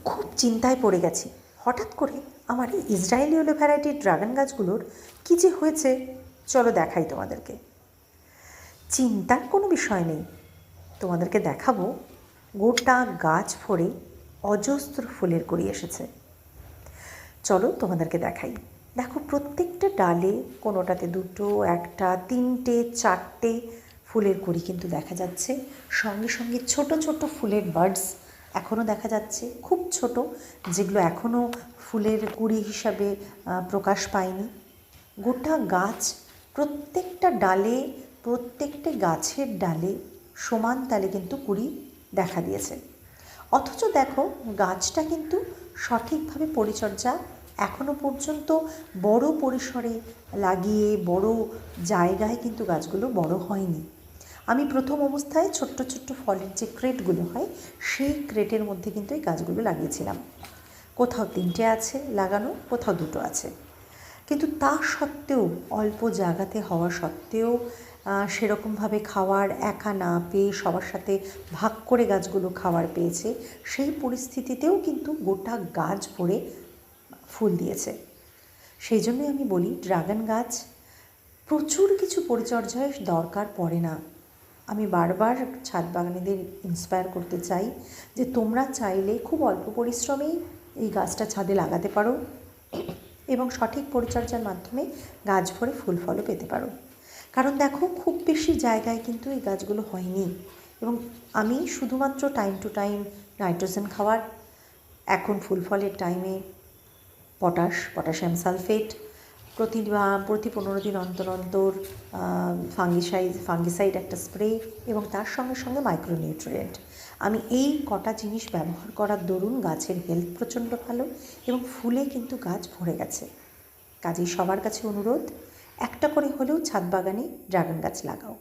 খুব চিন্তায় পড়ে গেছি। হঠাৎ করে আমার এই ইসরায়েলি ইয়েলো ভ্যারাইটির ড্রাগন গাছগুলোর কী যে হয়েছে চলো দেখাই তোমাদেরকে। চিন্তার কোনো বিষয় নেই, তোমাদেরকে দেখাবো গোটা গাছ ভরে অজস্র ফুলের কুড়ি এসেছে। চলো তোমাদেরকে দেখাই। দেখো প্রত্যেকটা ডালে কোনোটাতে দুটো, একটা, তিনটে, চারটে ফুলের কুড়ি কিন্তু দেখা যাচ্ছে। সঙ্গে সঙ্গে ছোট ছোট ফুলের বার্ডস এখনও দেখা যাচ্ছে, খুব ছোট, যেগুলো এখনও ফুলের কুড়ি হিসাবে প্রকাশ পায়নি। গোটা গাছ প্রত্যেকটা ডালে, প্রত্যেকটা গাছের ডালে সমান তালে কিন্তু কুড়ি দেখা দিয়েছে। অথচ দেখো গাছটা কিন্তু সঠিকভাবে পরিচর্যা এখনও পর্যন্ত বড় পরিসরে লাগিয়ে বড় জায়গায় কিন্তু গাছগুলো বড় হয়নি। আমি প্রথম অবস্থায় ছোট্ট ছোট্ট ফলের যে ক্রেটগুলো হয় সেই ক্রেটের মধ্যে কিন্তু এই গাছগুলো লাগিয়েছিলাম। কোথাও তিনটে আছে লাগানো, কোথাও দুটো আছে, কিন্তু তা সত্ত্বেও অল্প জায়গাতে হওয়া সত্ত্বেও সেরকমভাবে খাওয়ার একা না পেয়ে সবার সাথে ভাগ করে গাছগুলো খাবার পেয়েছে, সেই পরিস্থিতিতেও কিন্তু গোটা গাছ ভরে ফুল দিয়েছে। সেই জন্যই আমি বলি ড্রাগন গাছ প্রচুর কিছু পরিচর্যায় দরকার পড়ে না। আমি বারবার ছাদ বাগানীদের ইন্সপায়ার করতে চাই যে তোমরা চাইলে খুব অল্প পরিশ্রমেই এই গাছটা ছাদে লাগাতে পারো এবং সঠিক পরিচর্যার মাধ্যমে গাছ ভরে ফুল ফলও পেতে পারো। কারণ দেখো খুব বেশি জায়গায় কিন্তু এই গাছগুলো হয়নি, এবং আমি শুধুমাত্র টাইম টু টাইম নাইট্রোজেন খাওয়ার, এখন ফুল ফলের টাইমে পটাশিয়াম সালফেট, প্রতি 15 দিন অন্তর অন্তর ফাঙ্গিসাইড একটা স্প্রে, এবং তার সঙ্গে সঙ্গে মাইক্রোনিউট্রিয়েন্ট, আমি এই কটা জিনিস ব্যবহার করার দরুন গাছের হেলথ প্রচণ্ড ভালো এবং ফুলে কিন্তু গাছ ভরে গেছে। কাজেই সবার কাছে অনুরোধ, একটা করে হলেও ছাদ বাগানে ড্রাগন গাছ লাগাও।